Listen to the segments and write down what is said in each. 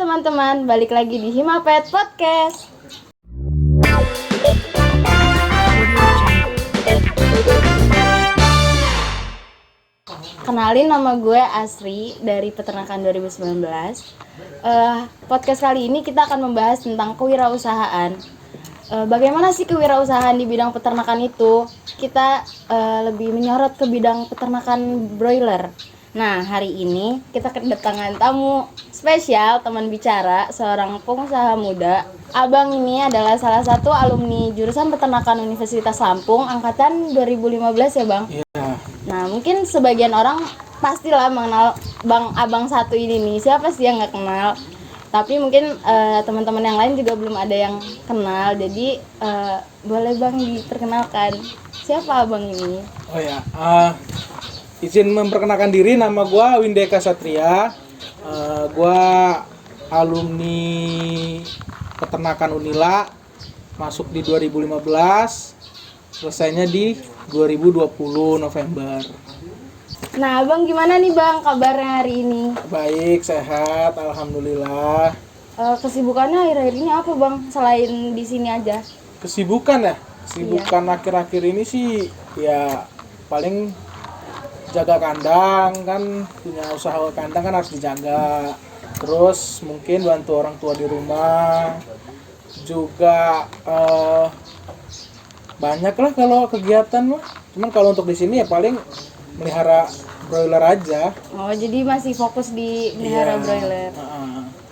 teman-teman, balik lagi di Himapet Podcast. Kenalin, nama gue Asri dari Peternakan 2019. Podcast kali ini kita akan membahas tentang kewirausahaan. Bagaimana sih kewirausahaan di bidang peternakan itu? Kita lebih menyorot ke bidang peternakan broiler. Nah, hari ini kita kedatangan tamu spesial, teman bicara, seorang pengusaha muda. Abang ini adalah salah satu alumni jurusan peternakan Universitas Lampung, angkatan 2015 ya Bang? Iya. Nah, mungkin sebagian orang pastilah mengenal Bang Abang satu ini nih. Siapa sih yang nggak kenal? Tapi mungkin teman-teman yang lain juga belum ada yang kenal. Jadi boleh Bang diperkenalkan, siapa Abang ini? Oh ya, izin memperkenalkan diri, nama gue Windeka Satria. Gue alumni peternakan Unila, masuk di 2015, selesainya di 2020 November. Nah, Abang gimana nih Bang kabarnya hari ini? Baik, sehat, alhamdulillah. Kesibukannya akhir-akhir ini apa Bang, selain di sini aja? Kesibukan akhir-akhir ini sih ya paling jaga kandang, kan punya usaha kandang kan harus dijaga. Terus mungkin bantu orang tua di rumah juga, banyak lah kalau kegiatan mah. Cuman kalau untuk di sini ya paling melihara broiler aja. Oh, jadi masih fokus di melihara broiler.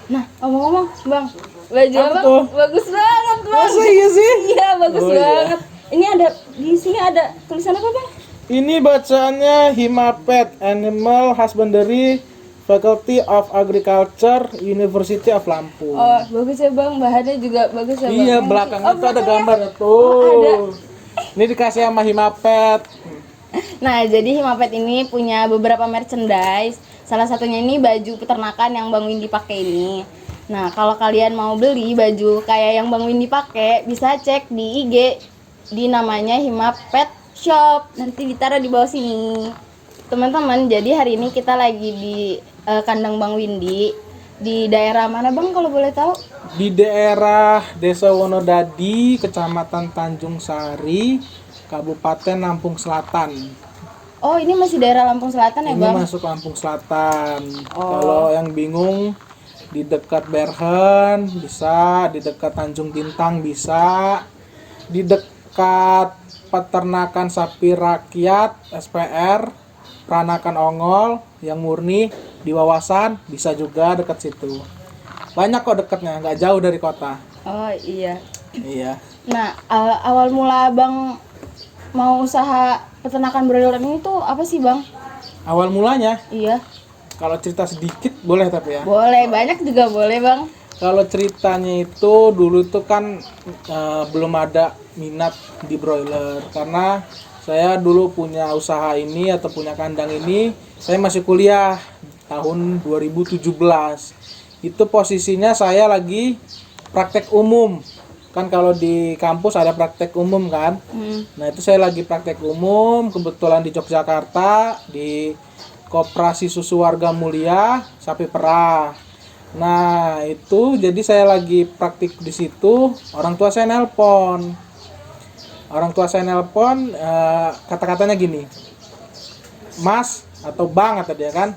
Nah, ngomong-ngomong Bang, baju Apa Abang tuh? bagus banget Bang. Masa iya sih? Iya, bagus Oh, iya. banget. Ini ada di sini ada tulisan apa Bang? Ini bacaannya Himapet, Animal Husbandry, Faculty of Agriculture, University of Lampung. Oh, bagus ya Bang, bahannya juga bagus ya Bang. Iya, belakangnya tuh ada belakangnya. gambar tuh. ada. Ini dikasih sama Himapet. Nah, jadi Himapet ini punya beberapa merchandise. Salah satunya ini baju peternakan yang Bang Windy pakai ini. Nah, kalau kalian mau beli baju kayak yang Bang Windy pakai, bisa cek di IG di namanya Himapet Shop. Nanti ditaruh di bawah sini. Teman-teman, jadi hari ini kita lagi di kandang Bang Windy. Di daerah mana Bang kalau boleh tahu? Di daerah Desa Wonodadi, Kecamatan Tanjung Sari, Kabupaten Lampung Selatan. Oh, ini masih daerah Lampung Selatan ya Ini Bang? masuk Lampung Selatan. Oh. Kalau yang bingung, di dekat Berhen bisa, di dekat Tanjung Bintang bisa, di dekat Peternakan Sapi Rakyat SPR, Peranakan Ongol yang murni di Wawasan bisa juga dekat situ. Banyak kok dekatnya, nggak jauh dari kota. Oh iya. Iya. Nah, awal mula Bang mau usaha peternakan broiler ini tuh apa sih Bang? Awal mulanya, Iya. kalau cerita sedikit boleh tapi ya. Boleh, banyak juga boleh Bang. Kalau ceritanya itu dulu itu kan belum ada minat di broiler, karena saya dulu punya usaha ini atau punya kandang ini, saya masih kuliah tahun 2017. Itu posisinya saya lagi praktek umum. Kan kalau di kampus ada praktek umum kan. Nah, itu saya lagi praktek umum kebetulan di Yogyakarta di Koperasi Susu Warga Mulia Sapi Perah. Nah, itu jadi saya lagi praktik di situ, orang tua saya nelpon. Kata-katanya gini, Mas atau Bang kata dia kan,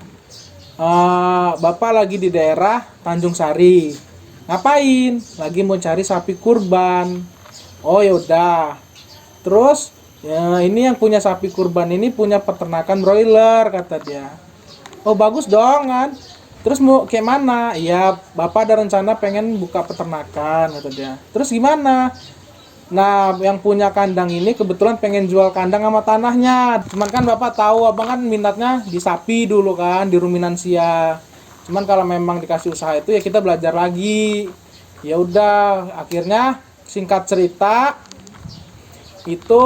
Bapak lagi di daerah Tanjung Sari. Ngapain? Lagi mau cari sapi kurban. Oh yaudah. Terus ya, ini yang punya sapi kurban ini punya peternakan broiler kata dia. Oh bagus dong kan. Terus mau kayak mana? Iya, Bapak ada rencana pengen buka peternakan kata dia. Terus gimana? Nah, yang punya kandang ini kebetulan pengen jual kandang sama tanahnya. Cuman kan Bapak tahu, Abang kan minatnya di sapi dulu kan, di ruminansia. Cuman kalau memang dikasih usaha itu ya kita belajar lagi. Ya udah, akhirnya singkat cerita itu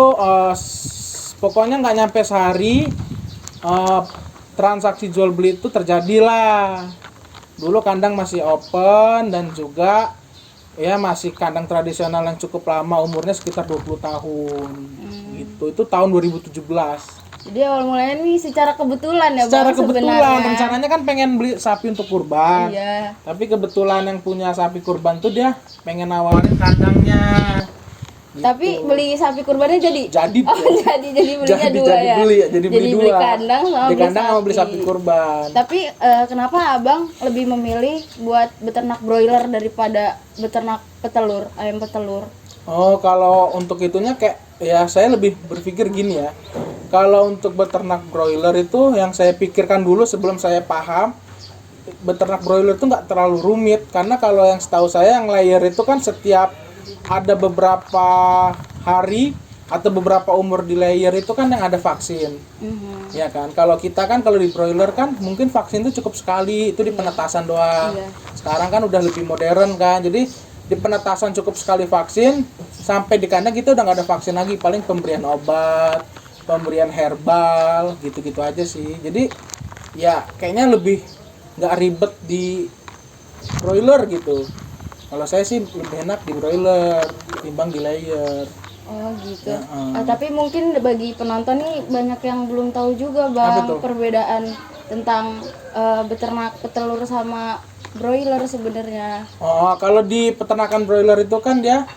pokoknya nggak nyampe sehari transaksi jual beli itu terjadilah. Dulu kandang masih open dan juga ya masih kandang tradisional yang cukup lama, umurnya sekitar 20 tahun. Gitu. Itu tahun 2017. Jadi awal mulanya nih secara kebetulan ya Secara Bang kebetulan, sebenarnya. rencananya kan pengen beli sapi untuk kurban. Iya. Tapi kebetulan yang punya sapi kurban tuh dia pengen awalin kandangnya. Gitu. Tapi beli sapi kurbannya jadi. Jadi Oh, jadi belinya dua jadi ya. beli, jadi beli beli dua. kandang sama Beli kandang sama beli sapi kurban. Tapi kenapa Abang lebih memilih buat beternak broiler daripada beternak petelur, ayam petelur? Oh, kalau untuk itunya kayak ya saya lebih berpikir gini ya. Kalau untuk beternak broiler itu yang saya pikirkan dulu sebelum saya paham, beternak broiler itu nggak terlalu rumit, karena kalau yang setahu saya yang layer itu kan setiap ada beberapa hari atau beberapa umur di layer itu kan yang ada vaksin. Ya kan, kalau kita kan kalau di broiler kan mungkin vaksin itu cukup sekali, itu di penetasan doang. Iya. Sekarang kan udah lebih modern kan, jadi di penetasan cukup sekali vaksin, sampai di kandang kita udah nggak ada vaksin lagi, paling pemberian obat, pemberian herbal, gitu-gitu aja sih. Jadi ya kayaknya lebih nggak ribet di broiler gitu. Kalau saya sih lebih enak di broiler ketimbang di layer. Oh gitu. Ya, Tapi mungkin bagi penonton nih banyak yang belum tahu juga Bang tuh? perbedaan tentang beternak petelur sama broiler sebenarnya. Oh, kalau di peternakan broiler itu kan dia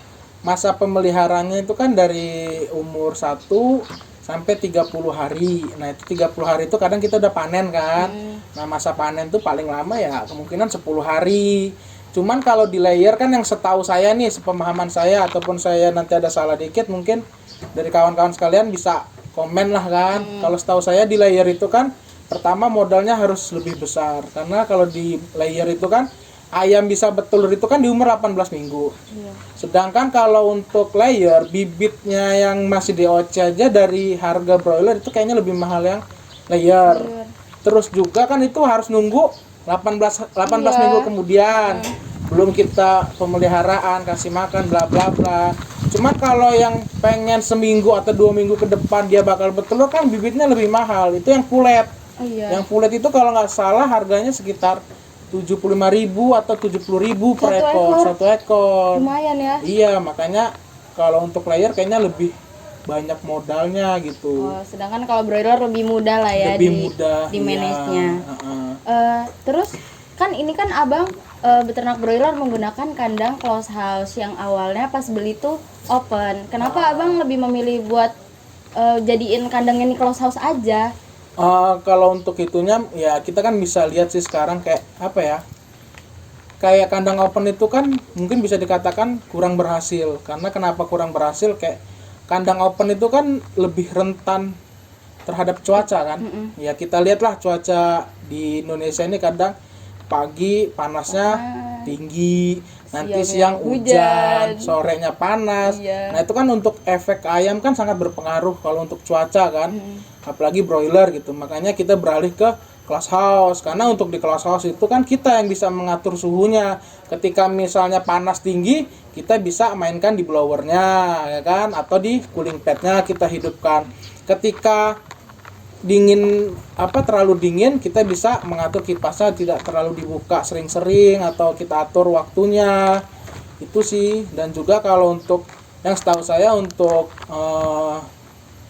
masa pemeliharaannya itu kan dari umur 1 sampai 30 hari. Nah, itu 30 hari itu kadang kita udah panen kan. Nah, masa panen tuh paling lama ya kemungkinan 10 hari. Cuman kalau di layer kan yang setahu saya nih, sepemahaman saya ataupun saya nanti ada salah dikit mungkin dari kawan-kawan sekalian bisa komen lah kan. Kalau setahu saya di layer itu kan pertama modalnya harus lebih besar, karena kalau di layer itu kan ayam bisa bertelur itu kan di umur 18 minggu. Iya. Sedangkan kalau untuk layer bibitnya yang masih DOC aja dari harga broiler itu kayaknya lebih mahal yang layer. Terus juga kan itu harus nunggu 18 Iya. minggu kemudian. Belum kita pemeliharaan, kasih makan bla bla bla. Cuman kalau yang pengen seminggu atau 2 minggu ke depan dia bakal bertelur kan bibitnya lebih mahal. Itu yang pulet. Oh iya. Yang pulet itu kalau nggak salah harganya sekitar 75.000 atau 70.000 per satu ekor. Lumayan ya. Iya, makanya kalau untuk layer kayaknya lebih banyak modalnya gitu. Oh, sedangkan kalau broiler lebih mudah lah ya Lebih mudah di iya. manage-nya. Terus kan ini kan Abang beternak broiler menggunakan kandang close house yang awalnya pas beli tuh open. Kenapa Abang lebih memilih buat jadiin kandangnya ini close house aja? Kalau untuk itunya ya kita kan bisa lihat sih sekarang kayak apa ya, kayak kandang open itu kan mungkin bisa dikatakan kurang berhasil. Karena kenapa kurang berhasil, kayak kandang open itu kan lebih rentan terhadap cuaca kan. Ya kita lihatlah cuaca di Indonesia ini kadang pagi panasnya tinggi, nanti siang hujan, sorenya panas. Nah itu kan untuk efek ayam kan sangat berpengaruh kalau untuk cuaca kan, apalagi broiler gitu. Makanya kita beralih ke close house, karena untuk di close house itu kan kita yang bisa mengatur suhunya. Ketika misalnya panas tinggi, kita bisa mainkan di blowernya ya kan, atau di cooling padnya kita hidupkan. Ketika dingin terlalu dingin, kita bisa mengatur kipasnya tidak terlalu dibuka sering-sering atau kita atur waktunya itu sih. Dan juga kalau untuk yang setahu saya untuk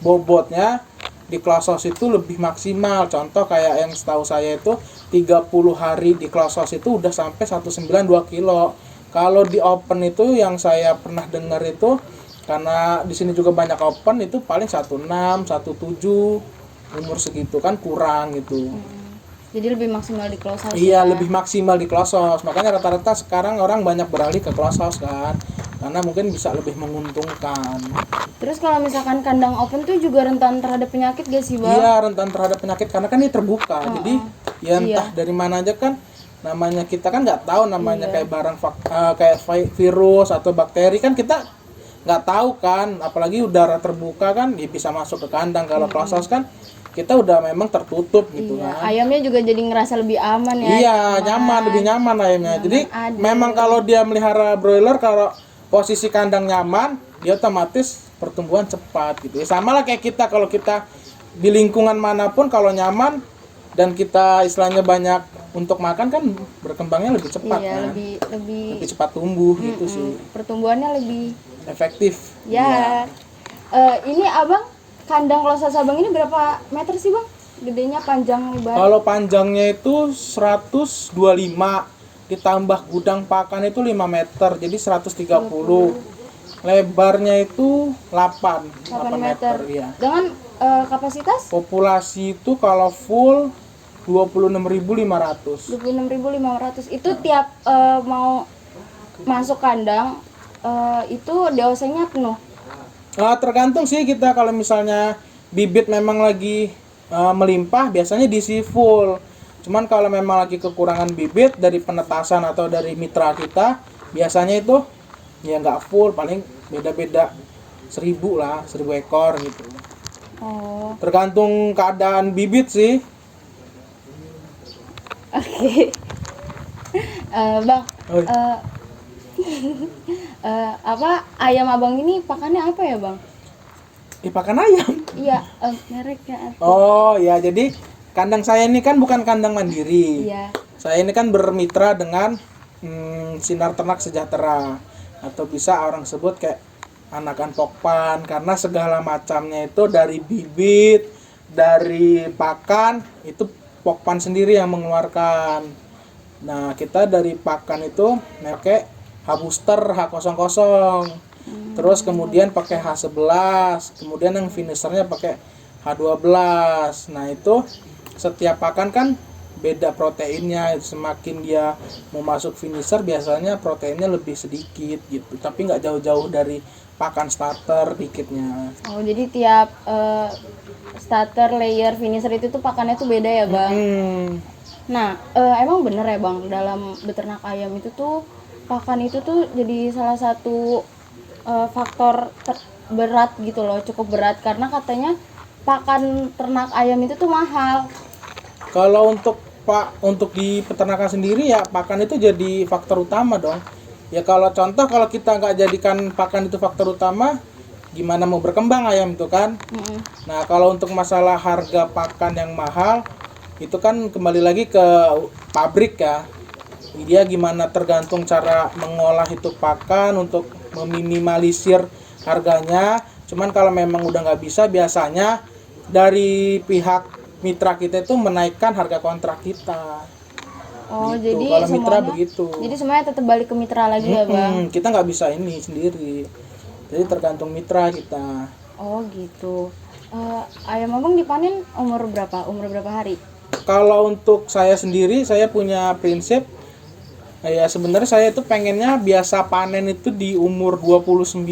bobotnya di close house itu lebih maksimal. Contoh kayak yang setahu saya itu 30 hari di close house itu udah sampai 192 kilo. Kalau di open itu yang saya pernah dengar itu, karena di sini juga banyak open, itu paling 16, 17 umur segitu kan kurang gitu. Jadi lebih maksimal di close house. Iya, lebih maksimal di close house. Makanya rata-rata sekarang orang banyak beralih ke close house kan, karena mungkin bisa lebih menguntungkan. Terus kalau misalkan kandang open tuh juga rentan terhadap penyakit gak sih Bang? Iya, rentan terhadap penyakit karena kan ini terbuka. Jadi ya entah dari mana aja kan, namanya kita kan nggak tahu namanya kayak barang kayak virus atau bakteri kan kita nggak tahu kan. Apalagi udara terbuka kan dia bisa masuk ke kandang. Kalau close house kan kita udah memang tertutup gitu kan. Ayamnya juga jadi ngerasa lebih aman ya. Iya, nyaman, lebih nyaman ayamnya. Jadi memang kalau dia melihara broiler, kalau posisi kandang nyaman, dia otomatis pertumbuhan cepat gitu. Ya, sama lah kayak kita, kalau kita di lingkungan manapun kalau nyaman, dan kita istilahnya banyak untuk makan kan berkembangnya lebih cepat Iya, kan. lebih Lebih cepat tumbuh gitu sih. pertumbuhannya lebih Efektif. ya. Ini abang kandang losa sabang ini berapa meter sih bang? Gedenya, panjang, lebar? Kalau panjangnya itu 125 ditambah gudang pakan itu 5 meter jadi 130. Lebarnya itu 8 8 meter meter. ya. Dengan kapasitas Populasi itu kalau full 26.500. 26.500. Itu tiap mau masuk kandang itu DOC-nya penuh. Tergantung sih kita kalau misalnya bibit memang lagi melimpah biasanya diisi full. Cuman kalau memang lagi kekurangan bibit dari penetasan atau dari mitra kita biasanya itu ya nggak full, paling beda-beda 1.000 lah, 1.000 ekor gitu. Oh, Tergantung keadaan bibit sih. oke. Bang, Oh, apa ayam abang ini pakannya apa ya bang? pakan ayam. Iya, mereknya apa? Oh ya, jadi kandang saya ini kan bukan kandang mandiri. Iya. Saya ini kan bermitra dengan Sinar Ternak Sejahtera atau bisa orang sebut kayak anakan pokpan, karena segala macamnya itu dari bibit, dari pakan itu pokpan sendiri yang mengeluarkan. Nah, kita dari pakan itu pakai H-booster H00. Terus kemudian pakai H11, kemudian yang finishernya pakai H12. Nah, itu setiap pakan kan beda proteinnya, semakin dia mau masuk finisher biasanya proteinnya lebih sedikit gitu, tapi nggak jauh-jauh dari pakan starter dikitnya. Oh, jadi tiap starter, layer, finisher itu tuh pakannya tuh beda ya bang? Nah, emang bener ya bang, dalam beternak ayam itu tuh pakan itu tuh jadi salah satu faktor berat gitu loh, cukup berat karena katanya pakan ternak ayam itu tuh mahal. Kalau untuk di peternakan sendiri ya pakan itu jadi faktor utama dong. Ya kalau contoh kalau kita nggak jadikan pakan itu faktor utama, gimana mau berkembang ayam itu kan? Nah kalau untuk masalah harga pakan yang mahal, itu kan kembali lagi ke pabrik ya. Dia gimana tergantung cara mengolah itu pakan untuk meminimalisir harganya. Cuman kalau memang udah nggak bisa, biasanya dari pihak mitra kita itu menaikkan harga kontrak kita. Oh, Gitu. jadi Kalau mitra semuanya begitu. jadi semuanya tetap balik ke mitra lagi ya bang? Kita nggak bisa ini sendiri. Jadi tergantung mitra kita. Oh gitu. Ayam abang dipanen umur berapa hari? Kalau untuk saya sendiri, saya punya prinsip ya sebenarnya saya itu pengennya biasa panen itu di umur 29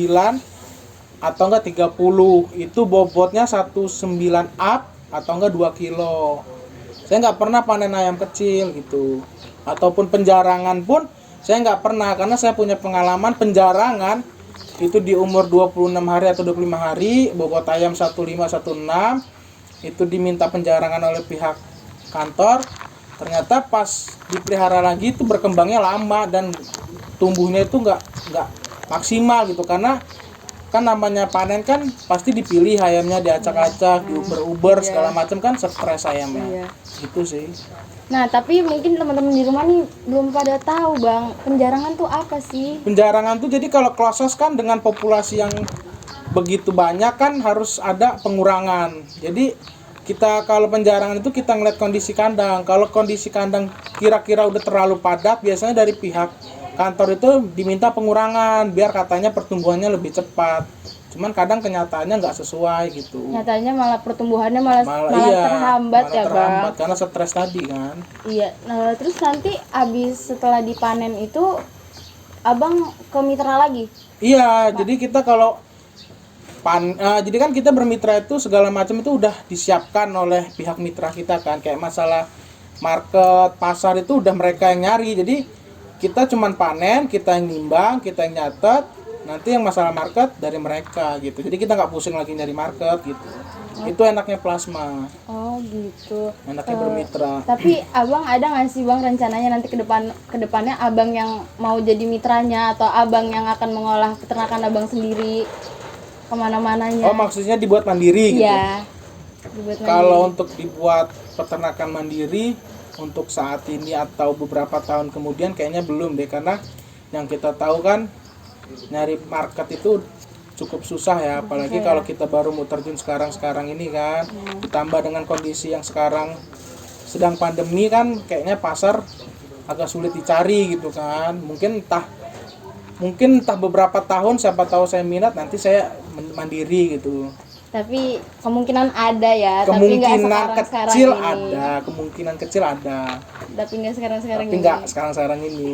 atau enggak 30. Itu bobotnya 19 up atau enggak 2 kilo. Saya nggak pernah panen ayam kecil gitu. Ataupun penjarangan pun saya nggak pernah, karena saya punya pengalaman penjarangan itu di umur 26 hari atau 25 hari, bobot ayam 1516 itu diminta penjarangan oleh pihak kantor. Ternyata pas dipelihara lagi itu berkembangnya lama dan tumbuhnya itu nggak maksimal gitu, karena kan namanya panen kan pasti dipilih ayamnya, diacak-acak, diuber-uber segala macam kan, stres ayamnya. Iya. Gitu sih. Nah, tapi mungkin teman-teman di rumah nih belum pada tahu, Bang. Penjarangan tuh apa sih? Penjarangan tuh jadi kalau closes kan dengan populasi yang begitu banyak kan harus ada pengurangan. Jadi kita kalau penjarangan itu kita ngeliat kondisi kandang. Kalau kondisi kandang kira-kira udah terlalu padat, biasanya dari pihak kantor itu diminta pengurangan biar katanya pertumbuhannya lebih cepat. Cuman kadang kenyataannya nggak sesuai gitu. Nyatanya malah pertumbuhannya malah Iya, terhambat malah ya, terhambat Bang. karena stres tadi kan. Iya. Nah, terus nanti abis setelah dipanen itu Abang ke mitra lagi. Iya, jadi kita kalau jadi kan kita bermitra itu segala macam itu udah disiapkan oleh pihak mitra kita kan, kayak masalah market, pasar itu udah mereka yang nyari. Jadi kita cuman panen, kita yang nimbang, kita yang nyatet, nanti yang masalah market dari mereka gitu. Jadi kita nggak pusing lagi nyari market gitu. Itu enaknya plasma, Oh, gitu. enaknya bermitra. Tapi Abang ada nggak sih Bang rencananya nanti ke depannya Abang yang mau jadi mitranya atau Abang yang akan mengolah peternakan Abang sendiri kemana-mananya? Oh, maksudnya dibuat mandiri gitu. Iya. Dibuat Kalau mandiri. untuk dibuat peternakan mandiri untuk saat ini atau beberapa tahun kemudian kayaknya belum deh, karena yang kita tahu kan nyari market itu cukup susah ya, apalagi Susah ya. kalau kita baru mau terjun sekarang ini kan, ditambah dengan kondisi yang sekarang sedang pandemi kan, kayaknya pasar agak sulit dicari gitu kan. Mungkin entah beberapa tahun, siapa tahu saya minat, nanti saya mandiri gitu. Tapi kemungkinan ada ya, tapi nggak Kemungkinan sekarang-sekarang kecil ini. ada, kemungkinan kecil ada, Tapi nggak sekarang-sekarang tapi ini. nggak sekarang ini.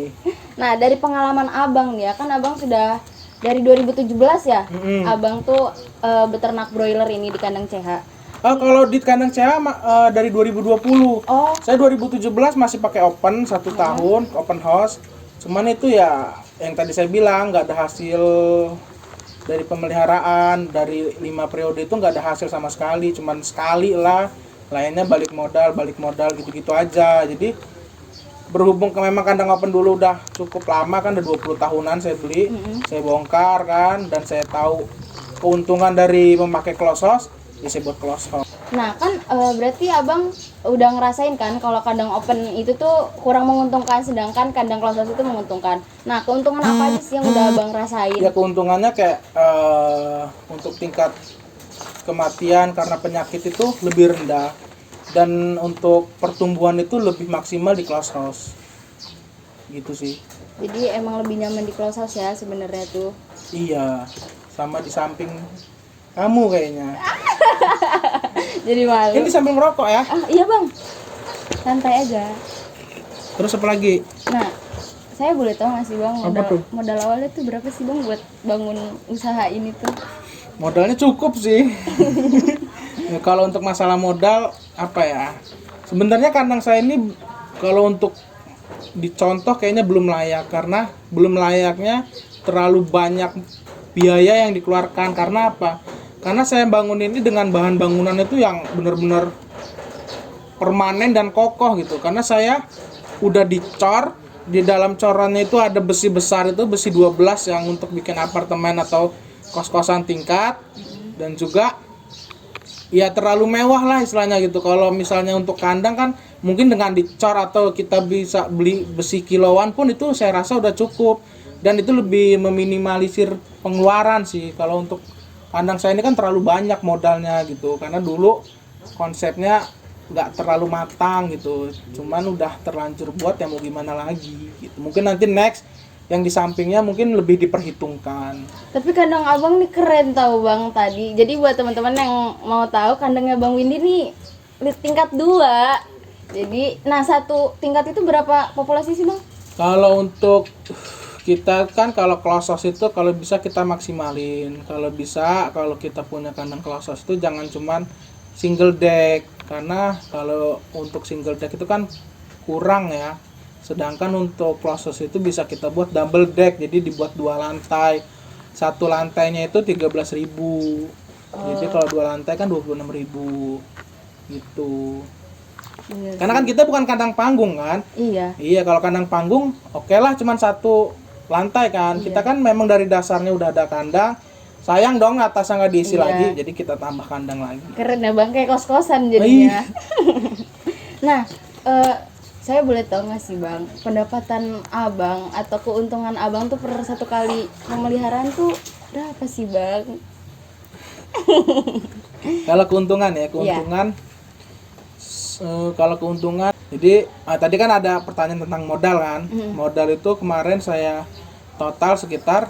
Nah, dari pengalaman Abang nih ya, kan Abang sudah dari 2017 ya. Mm-mm. Abang tuh beternak broiler ini di kandang CH. Kalau di kandang CH dari 2020. Oh, Saya 2017 masih pakai open 1 tahun, open house. Cuman itu ya yang tadi saya bilang nggak ada hasil dari pemeliharaan, dari 5 periode itu nggak ada hasil sama sekali, cuman sekali lah, lainnya balik modal gitu-gitu aja. Jadi berhubung memang kandang open dulu udah cukup lama kan, udah 20 tahunan saya beli, saya bongkar kan, dan saya tahu keuntungan dari memakai close house, ya saya buat close house. nah kan berarti Abang udah ngerasain kan kalau kandang open itu tuh kurang menguntungkan, sedangkan kandang closed house itu menguntungkan. Nah, keuntungan apa aja sih yang udah Abang rasain? Ya keuntungannya kayak untuk tingkat kematian karena penyakit itu lebih rendah, dan untuk pertumbuhan itu lebih maksimal di close house gitu sih. Jadi emang lebih nyaman di closed house ya sebenarnya tuh. Iya, sama di samping kamu kayaknya. Jadi malu. Ini sambil ngerokok ya. Ah, iya Bang. Santai aja. Terus apa lagi? Nah, saya boleh tahu nggak sih Bang, Apa tuh? modal awalnya tuh berapa sih Bang buat bangun usaha ini tuh? Modalnya cukup sih. Ya, kalau untuk masalah modal apa ya? Sebenarnya kandang saya ini kalau untuk dicontoh kayaknya belum layak, karena belum layaknya terlalu banyak biaya yang dikeluarkan. Karena apa? Karena saya bangun ini dengan bahan bangunan itu yang benar-benar permanen dan kokoh gitu. Karena saya udah dicor, di dalam corannya itu ada besi besar, itu besi 12 yang untuk bikin apartemen atau kos-kosan tingkat, dan juga ya terlalu mewah lah istilahnya gitu. Kalau misalnya untuk kandang kan mungkin dengan dicor atau kita bisa beli besi kiloan pun itu saya rasa udah cukup, dan itu lebih meminimalisir pengeluaran sih. Kalau untuk kandang saya ini kan terlalu banyak modalnya gitu, karena dulu konsepnya nggak terlalu matang gitu, cuman udah terlanjur buat, ya mau gimana lagi gitu. Mungkin nanti next yang di sampingnya mungkin lebih diperhitungkan. Tapi kandang Abang nih keren tau Bang tadi. Jadi buat teman-teman yang mau tahu, kandangnya Bang Windy nih tingkat 2. Jadi, nah satu tingkat itu berapa populasi sih Bang? Kalau untuk kita kan, kalau close house itu kalau bisa kita maksimalin. Kalau bisa, kalau kita punya kandang close house itu jangan cuman single deck, karena kalau untuk single deck itu kan kurang ya. Sedangkan untuk close house itu bisa kita buat double deck, jadi dibuat 2 lantai. Satu lantainya itu 13.000. Jadi kalau 2 lantai kan 26.000 gitu. Iya Karena sih. kan kita bukan kandang panggung kan. Iya. Iya, kalau kandang panggung oke lah cuman 1 lantai kan. Iya. Kita kan memang dari dasarnya udah ada kandang. Sayang dong atasnya nggak diisi Iya. lagi, jadi kita tambah kandang lagi. Keren ya Bang, kayak kos-kosan jadinya. Nah, saya boleh tahu nggak sih Bang, pendapatan Abang atau keuntungan Abang tuh per satu kali pemeliharaan tuh berapa sih Bang? Kalau keuntungan ya, kalau keuntungan, jadi tadi kan ada pertanyaan tentang modal kan. Modal itu kemarin saya total sekitar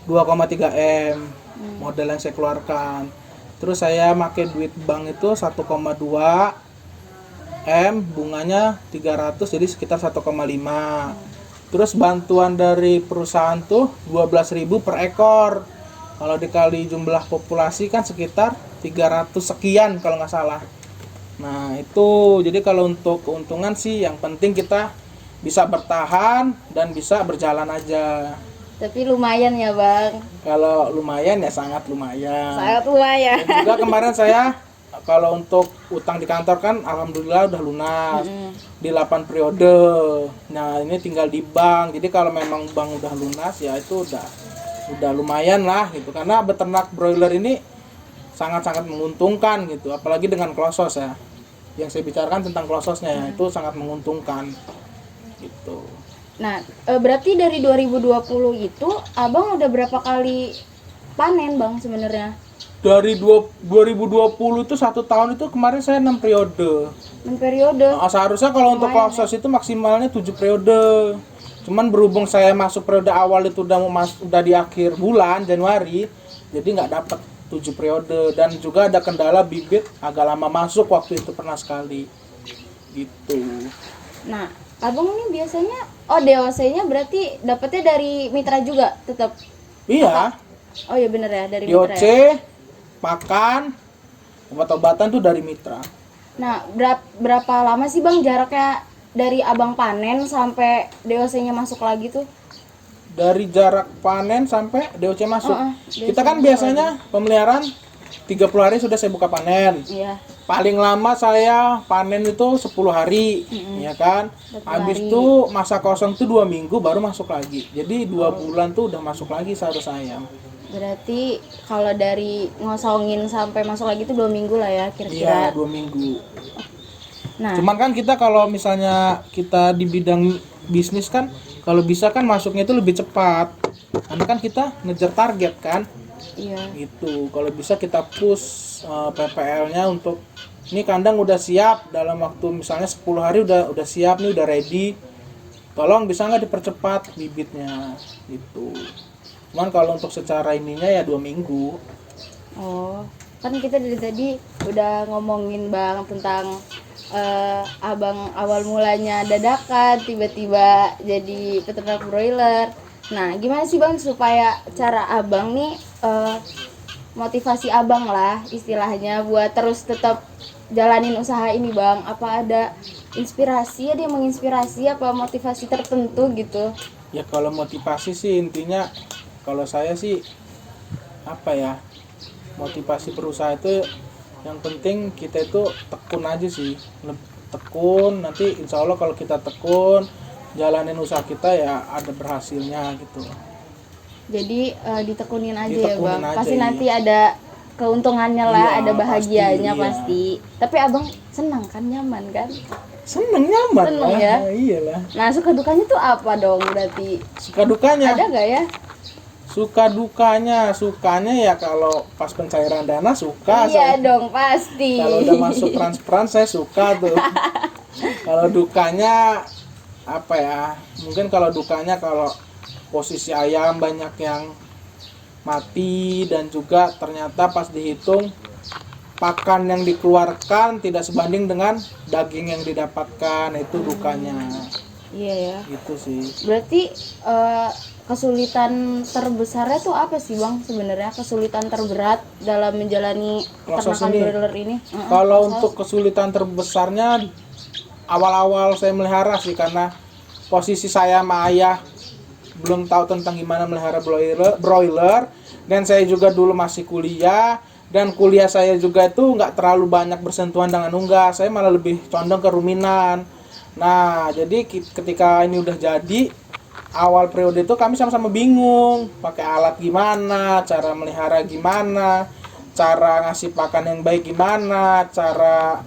2,3 M modal yang saya keluarkan. Terus saya pakai duit bank itu 1,2 M, bunganya 300, jadi sekitar 1,5. Terus bantuan dari perusahaan tuh 12.000 per ekor. Kalau dikali jumlah populasi kan sekitar 300 sekian kalau nggak salah. Nah itu, jadi kalau untuk keuntungan sih yang penting kita bisa bertahan dan bisa berjalan aja. Tapi lumayan ya Bang. Kalau lumayan ya sangat lumayan. Sangat lumayan. Dan juga kemarin saya kalau untuk utang di kantor kan alhamdulillah udah lunas di 8 periode. Nah ini tinggal di bank. Jadi kalau memang bank udah lunas ya itu udah lumayan lah gitu. Karena beternak broiler ini sangat-sangat menguntungkan gitu, apalagi dengan klosos ya. Yang saya bicarakan tentang klososnya ya, itu sangat menguntungkan gitu. Nah, berarti dari 2020 itu abang udah berapa kali panen bang sebenarnya? Dari 2020 itu 1 tahun itu kemarin saya 6 periode. 6 periode. Seharusnya kalau untuk Lumayan, klosos itu maksimalnya 7 periode. Cuman berhubung saya masuk periode awal itu udah di akhir bulan Januari, jadi nggak dapat 7 periode. Dan juga ada kendala bibit agak lama masuk waktu itu, pernah sekali gitu. Nah, abang ini biasanya DOC-nya berarti dapetnya dari mitra juga tetap. Iya, Oh iya bener ya, dari mitra DOC, ya. pakan, obat-obatan tuh dari mitra. Nah, berapa lama sih bang jaraknya dari abang panen sampai DOC-nya masuk lagi tuh? Dari jarak panen sampai DOC masuk. DOC Kita kan masuk biasanya pemeliharaan 30 hari sudah saya buka panen. Iya. Paling lama saya panen itu 10 hari, ya kan. 10 Habis hari. itu masa kosong itu 2 minggu baru masuk lagi. Jadi 2 bulan tuh udah masuk lagi seharusnya ayam. Berarti kalau dari ngosongin sampai masuk lagi tuh 2 minggu lah ya Iya, kira-kira. 2 minggu. Nah, Cuman kan kita kalau misalnya kita di bidang bisnis kan, kalau bisa kan masuknya itu lebih cepat. Karena kan kita ngejar target kan. iya. Gitu. Kalau bisa kita push PPL-nya untuk ini kandang udah siap dalam waktu misalnya 10 hari udah siap nih, udah ready. Tolong bisa nggak dipercepat bibitnya gitu. Cuman kalau untuk secara ininya ya 2 minggu. Oh, kan kita dari tadi udah ngomongin bang tentang abang awal mulanya dadakan tiba-tiba jadi peternak broiler. Nah, gimana sih bang supaya cara abang nih motivasi abang lah istilahnya buat terus tetap jalanin usaha ini bang? Apa ada inspirasi, ada yang menginspirasi apa motivasi tertentu gitu? Ya kalau motivasi sih intinya kalau saya sih apa ya, motivasi berusaha itu yang penting kita itu tekun aja sih, tekun. Nanti insya Allah kalau kita tekun jalanin usaha kita ya ada berhasilnya gitu. Jadi ditekunin aja Ditekunin ya bang. aja, Pasti iya. nanti ada keuntungannya lah, Iya, ada bahagianya pasti, iya. pasti. Tapi abang senang kan, nyaman kan? Seneng, nyaman Seneng lah. ya? Iyalah. Nah suka dukanya tuh apa dong berarti? Suka dukanya, Ada nggak ya? suka dukanya, sukanya ya kalau pas pencairan dana suka. Iya saya. dong pasti. Kalau udah masuk transferan saya suka tuh. Kalau dukanya apa ya, mungkin kalau dukanya kalau posisi ayam banyak yang mati dan juga ternyata pas dihitung pakan yang dikeluarkan tidak sebanding dengan daging yang didapatkan, itu dukanya. Iya ya. Gitu sih. Berarti kesulitan terbesarnya tuh apa sih bang sebenarnya? Kesulitan terberat dalam menjalani Proses peternakan ini. broiler ini? Kalau untuk kesulitan terbesarnya awal-awal saya melihara sih, karena posisi saya sama ayah belum tahu tentang gimana melihara broiler, dan saya juga dulu masih kuliah, dan kuliah saya juga itu nggak terlalu banyak bersentuhan dengan unggas, saya malah lebih condong ke ruminan. Nah jadi ketika ini udah jadi, awal periode itu kami sama-sama bingung pakai alat gimana, cara melihara gimana, cara ngasih pakan yang baik gimana, cara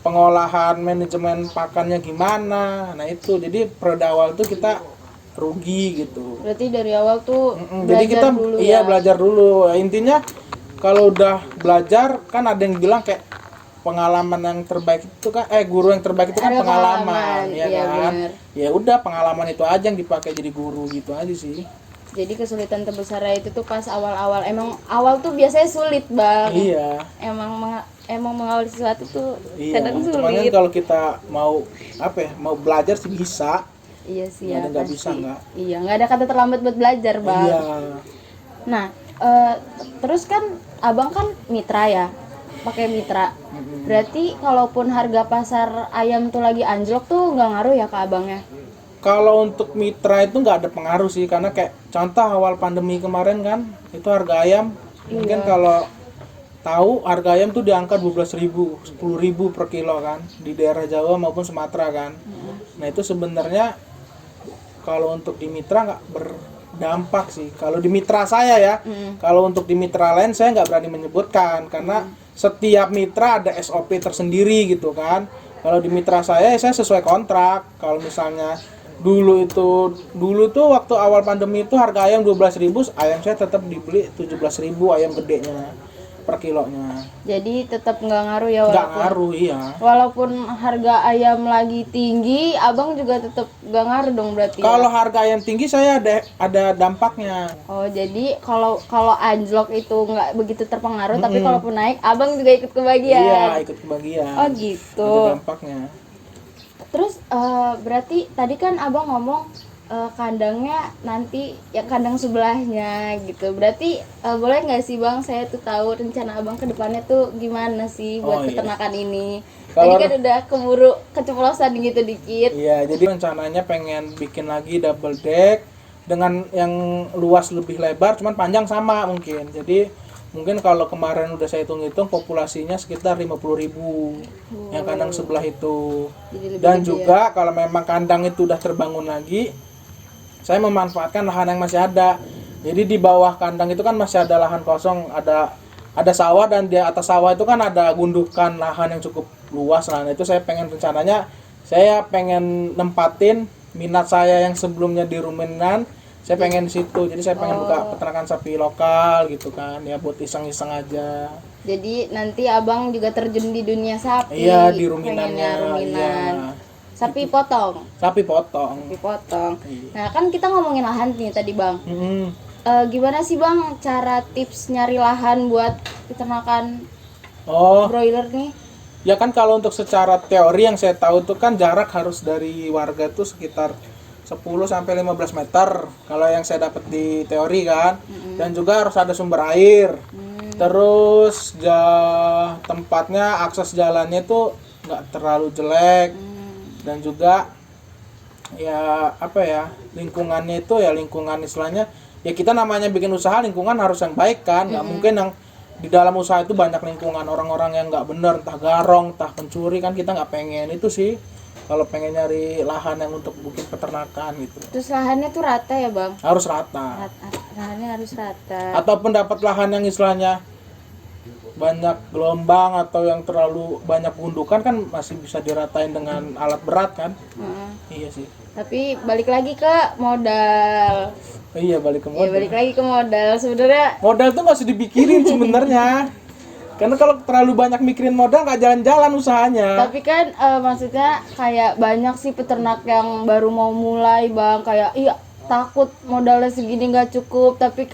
pengolahan manajemen pakannya gimana. Nah itu jadi periode awal tuh kita rugi gitu. Berarti dari awal tuh Jadi kita dulu iya ya. belajar dulu. Intinya kalau udah belajar kan ada yang bilang kayak pengalaman yang terbaik itu kan guru yang terbaik itu kan Ada pengalaman, ya iya, kan. bener. Ya udah pengalaman itu aja yang dipakai jadi guru gitu aja sih. Jadi kesulitan terbesarnya itu tuh pas awal-awal. Emang awal tuh biasanya sulit bang. Iya. Emang mengawali sesuatu tuh Iya. kadang Cuman kan sulit. kalau kita mau mau belajar sih bisa. Iya sih Nggak ya. ada nggak Pasti. bisa nggak. Iya, nggak ada kata terlambat buat belajar bang. Iya. Nah, terus kan abang kan mitra ya, pakai mitra. Berarti kalaupun harga pasar ayam tuh lagi anjlok tuh nggak ngaruh ya ke abangnya? Kalau untuk mitra itu nggak ada pengaruh sih, karena kayak contoh awal pandemi kemarin kan, itu harga ayam mungkin kalau tahu harga ayam tuh di angka 12.000, 10.000 per kilo kan di daerah Jawa maupun Sumatera kan. Nah itu sebenarnya kalau untuk di mitra nggak dampak sih. Kalau di mitra saya ya, kalau untuk di mitra lain saya nggak berani menyebutkan karena setiap mitra ada SOP tersendiri gitu kan. Kalau di mitra saya sesuai kontrak. Kalau misalnya dulu tuh waktu awal pandemi itu harga ayam 12.000, ayam saya tetap dibeli 17.000 ayam gedenya per kilonya. Jadi tetap nggak ngaruh ya, Nggak ngaruh, iya. walaupun harga ayam lagi tinggi, abang juga tetap nggak ngaruh dong berarti. Kalau harga ayam tinggi saya ada dampaknya. Oh, jadi kalau anjlok itu nggak begitu terpengaruh, tapi kalaupun naik, abang juga ikut kebagian. Iya, ikut kebagian. Oh gitu. Ada dampaknya. Terus berarti tadi kan abang ngomong kandangnya nanti ya kandang sebelahnya gitu. Berarti boleh nggak sih bang, saya tuh tahu rencana abang ke depannya tuh gimana sih buat peternakan ini. Tadi kan udah keburu keceplosan gitu dikit. Iya, jadi rencananya pengen bikin lagi double deck dengan yang luas lebih lebar, cuman panjang sama mungkin. Jadi mungkin kalau kemarin udah saya hitung-hitung populasinya sekitar 50.000 yang kandang sebelah itu. Dan juga kalau memang kandang itu udah terbangun lagi, saya memanfaatkan lahan yang masih ada. Jadi di bawah kandang itu kan masih ada lahan kosong, ada sawah, dan di atas sawah itu kan ada gundukan lahan yang cukup luas. Nah, itu saya pengen nempatin minat saya yang sebelumnya di ruminan. Saya pengen di situ. Jadi saya pengen buka peternakan sapi lokal gitu kan, ya buat iseng-iseng aja. Jadi nanti abang juga terjun di dunia sapi. Iya, di ruminannya. Pengennya ruminan. Iya. Sapi potong. Sapi potong. Nah, kan kita ngomongin lahan nih tadi bang. Gimana sih bang cara tips nyari lahan buat peternakan broiler nih? Ya kan kalau untuk secara teori yang saya tahu tuh kan jarak harus dari warga tuh sekitar 10 sampai 15 meter. Kalau yang saya dapat di teori kan. Dan juga harus ada sumber air. Terus tempatnya, akses jalannya tuh nggak terlalu jelek. Dan juga ya lingkungannya itu ya lingkungan istilahnya ya, kita namanya bikin usaha, lingkungan harus yang baik kan. Nggak mungkin yang di dalam usaha itu banyak lingkungan orang-orang yang nggak bener, entah garong, entah pencuri, kan kita nggak pengen itu sih kalau pengen nyari lahan yang untuk bikin peternakan gitu. Terus lahannya tuh rata ya bang? Harus rata. Lahannya harus rata. Ataupun dapat lahan yang istilahnya banyak gelombang atau yang terlalu banyak gundukan kan masih bisa diratain dengan alat berat kan. Iya sih. Tapi balik lagi ke modal. Iya, balik ke modal. Iya, balik lagi ke modal. Sebenarnya modal tuh masih dipikirin sebenarnya. Karena kalau terlalu banyak mikirin modal nggak jalan-jalan usahanya. Tapi kan maksudnya kayak banyak sih peternak yang baru mau mulai bang, kayak iya takut modalnya segini nggak cukup, tapi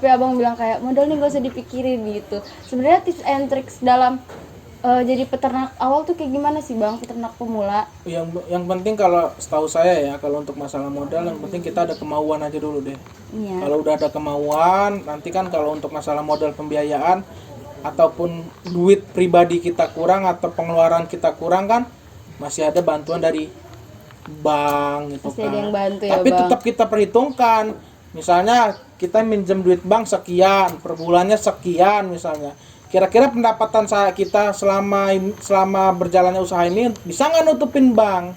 abang bilang kayak modalnya nggak usah dipikirin gitu. Sebenarnya tips and tricks dalam jadi peternak awal tuh kayak gimana sih bang, peternak pemula? Yang penting kalau setahu saya ya, kalau untuk masalah modal yang penting kita ada kemauan aja dulu deh. Iya. Kalau udah ada kemauan, nanti kan kalau untuk masalah modal pembiayaan ataupun duit pribadi kita kurang atau pengeluaran kita kurang kan masih ada bantuan dari bank gitu. Pasti kan. ada yang bantu ya, tapi bang. tetap kita perhitungkan. Misalnya kita minjem duit bank sekian, per bulannya sekian misalnya. Kira-kira pendapatan kita selama berjalannya usaha ini bisa nggak nutupin bank?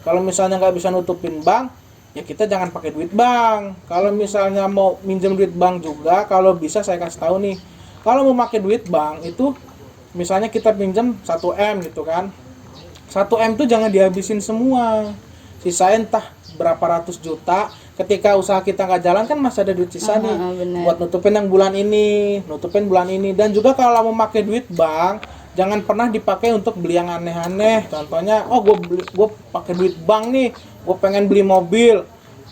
Kalau misalnya nggak bisa nutupin bank, ya kita jangan pakai duit bank. Kalau misalnya mau minjem duit bank juga, kalau bisa saya kasih tahu nih. Kalau mau pakai duit bank itu, misalnya kita pinjam 1M gitu kan. 1M tuh jangan dihabisin semua. Sisain entah berapa ratus juta. Ketika usaha kita nggak jalan kan masih ada duit sisa nih. Bener. Buat nutupin yang bulan ini, nutupin bulan ini. Dan juga kalau mau pakai duit bank, jangan pernah dipakai untuk beli yang aneh-aneh. Contohnya, gue pakai duit bank nih, gue pengen beli mobil,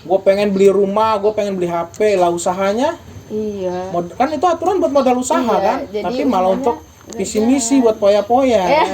gue pengen beli rumah, gue pengen beli HP. Lah usahanya Iya. Kan itu aturan buat modal usaha kan, tapi malah untuk visi misi buat poya-poya.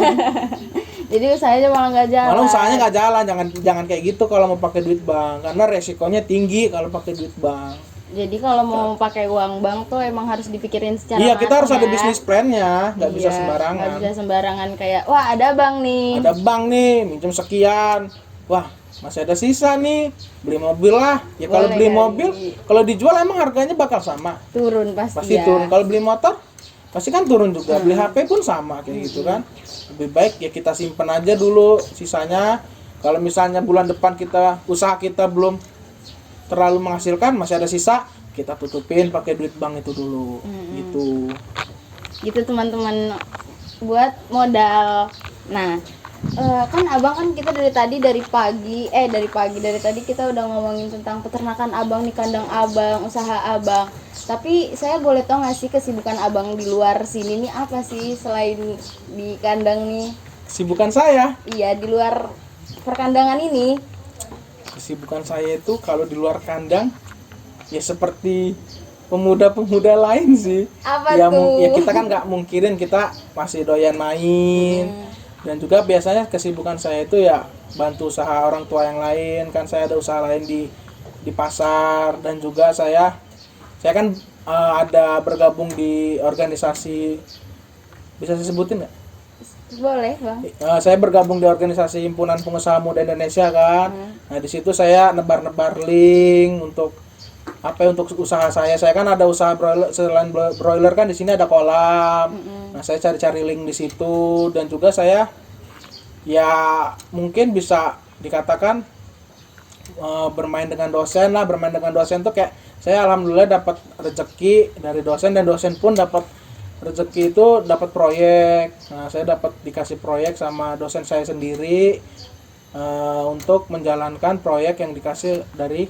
Jadi usahanya malah nggak jalan. Malah usahanya nggak jalan, jangan kayak gitu kalau mau pakai duit bank, karena resikonya tinggi kalau pakai duit bank. Jadi kalau mau pakai uang bank tuh emang harus dipikirin secara Iya, kita harus ada ya. bisnis plan-nya, nggak bisa sembarangan. Nggak bisa sembarangan kayak, wah ada bank nih. Ada bank nih, minjem sekian, wah masih ada sisa nih, beli mobil lah. Ya kalau beli mobil, kalau dijual emang harganya bakal sama. Turun pasti ya. Turun. Kalau beli motor, pasti kan turun juga. Beli HP pun sama kayak gitu kan. Lebih baik ya kita simpen aja dulu sisanya. Kalau misalnya bulan depan usaha kita belum terlalu menghasilkan, masih ada sisa, kita tutupin pakai duit bank itu dulu. Gitu. Gitu teman-teman, buat modal. Nah, kan abang kan kita dari tadi kita udah ngomongin tentang peternakan abang di kandang abang, usaha abang. Tapi saya boleh tahu nggak sih kesibukan abang di luar sini nih apa sih selain di kandang nih? Kesibukan saya, Iya, di luar perkandangan ini. kesibukan saya itu kalau di luar kandang ya seperti pemuda-pemuda lain sih. Apa Ya, tuh? ya kita kan nggak mungkirin kita masih doyan main. Dan juga biasanya kesibukan saya itu ya bantu usaha orang tua yang lain. Kan saya ada usaha lain di pasar, dan juga saya kan ada bergabung di organisasi, bisa saya sebutin nggak? Boleh, Bang. Saya bergabung di organisasi Himpunan Pengusaha Muda Indonesia kan. Nah, di situ saya nebar-nebar link untuk untuk usaha saya. Saya kan ada usaha broiler, selain broiler kan di sini ada kolam. Nah, saya cari-cari link di situ, dan juga saya ya mungkin bisa dikatakan bermain dengan dosen lah. Bermain dengan dosen tuh kayak saya alhamdulillah dapat rezeki dari dosen, dan dosen pun dapat rezeki itu dapat proyek. Nah, saya dapat dikasih proyek sama dosen saya sendiri untuk menjalankan proyek yang dikasih dari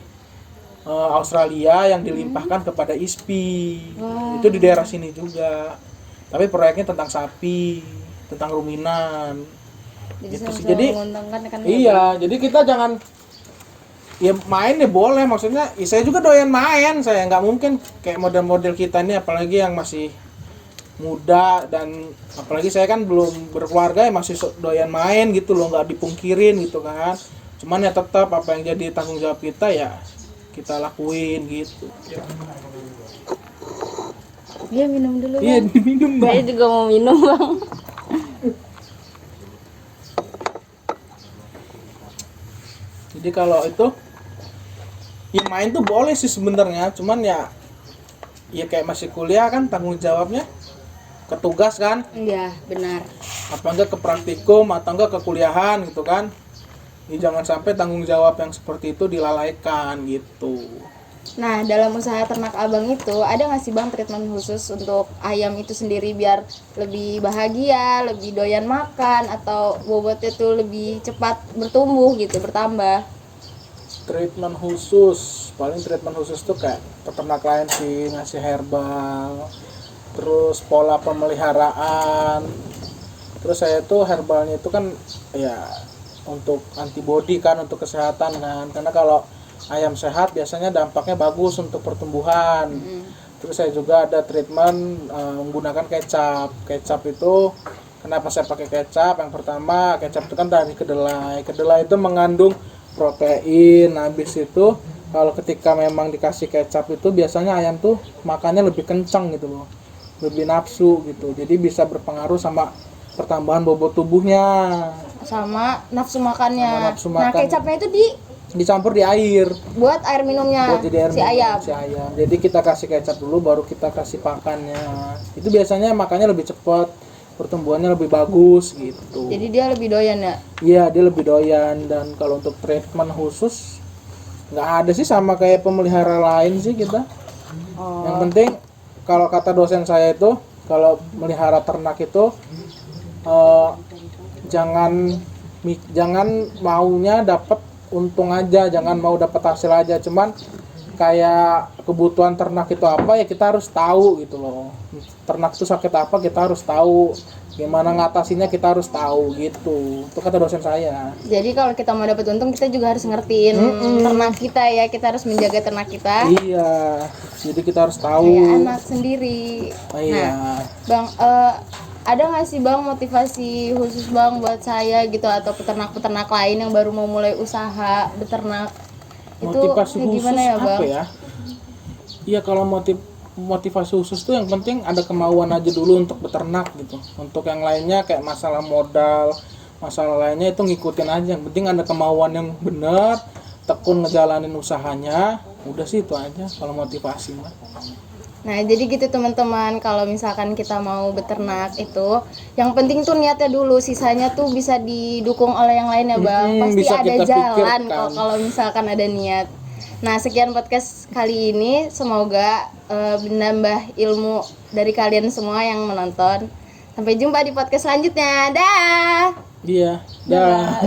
Australia yang dilimpahkan kepada ISPI. Itu di daerah sini juga. Tapi proyeknya tentang sapi, tentang ruminan. Jadi Gitu sih. sama-sama Jadi menguntungkan kan. iya, jadi kita jangan ya main ya boleh, maksudnya ya saya juga doyan main. Saya nggak mungkin kayak model-model kita ini, apalagi yang masih muda, dan apalagi saya kan belum berkeluarga ya masih doyan main gitu loh, nggak dipungkirin gitu kan. Cuman ya tetap apa yang jadi tanggung jawab kita ya kita lakuin gitu. Iya, minum dulu, Iya, Bang. minum Saya Bang. juga mau minum, Bang. Jadi kalau itu ya main tuh boleh sih sebenarnya, cuman ya kayak masih kuliah kan, tanggung jawabnya ke tugas kan, Iya, benar. apa enggak ke praktikum atau enggak ke kuliahan gitu kan. Ya, jangan sampai tanggung jawab yang seperti itu dilalaikan gitu. Nah, dalam usaha ternak abang itu ada nggak sih, Bang, treatment khusus untuk ayam itu sendiri biar lebih bahagia, lebih doyan makan, atau bobotnya tuh lebih cepat bertumbuh gitu, bertambah? Treatment khusus, paling treatment khusus tuh kayak peternak lain sih, ngasih herbal, terus pola pemeliharaan. Terus saya tuh herbalnya itu kan ya untuk antibody kan, untuk kesehatan kan, karena kalau ayam sehat biasanya dampaknya bagus untuk pertumbuhan. Terus saya juga ada treatment menggunakan kecap. Kecap itu kenapa saya pakai kecap? Yang pertama, kecap itu kan dari kedelai. Kedelai itu mengandung protein. Habis itu kalau ketika memang dikasih kecap itu biasanya ayam tuh makannya lebih kencang gitu loh, lebih nafsu gitu. Jadi bisa berpengaruh sama pertambahan bobot tubuhnya, Sama nafsu makannya. Sama nafsu Nah, makan. kecapnya itu dicampur di air buat air minumnya buat jadi air si minum ayam. si ayam. Jadi kita kasih kecap dulu, baru kita kasih pakannya. Itu biasanya makannya lebih cepat, pertumbuhannya lebih bagus gitu. Jadi dia lebih doyan ya. Iya, dia lebih doyan. Dan kalau untuk treatment khusus nggak ada sih, sama kayak pemelihara lain sih kita. Yang penting kalau kata dosen saya itu, kalau melihara ternak itu jangan maunya dapat untung aja, jangan mau dapat hasil aja. Cuman kayak kebutuhan ternak itu apa ya kita harus tahu gitu loh. Ternak itu sakit apa kita harus tahu, gimana ngatasinya kita harus tahu gitu. Itu kata dosen saya. Jadi kalau kita mau dapat untung kita juga harus ngertiin ternak kita ya. Kita harus menjaga ternak kita. Iya, jadi kita harus tahu. Kayak anak sendiri. Iya. Nah, Bang, ada nggak sih, Bang, motivasi khusus, Bang, buat saya gitu atau peternak-peternak lain yang baru mau mulai usaha beternak? Motivasi Itu khusus gimana ya, Bang? apa ya? Iya, kalau motivasi khusus tuh yang penting ada kemauan aja dulu untuk beternak gitu. Untuk yang lainnya kayak masalah modal, masalah lainnya itu ngikutin aja. Yang penting ada kemauan yang benar, tekun ngejalanin usahanya. Udah sih itu aja kalau motivasi mah. Nah, jadi gitu teman-teman, kalau misalkan kita mau beternak itu, yang penting tuh niatnya dulu, sisanya tuh bisa didukung oleh yang lain ya, Bang. Pasti bisa ada kita jalan pikirkan. kalau misalkan ada niat. Nah, sekian podcast kali ini. Semoga menambah ilmu dari kalian semua yang menonton. Sampai jumpa di podcast selanjutnya. Dah. Iya, dah.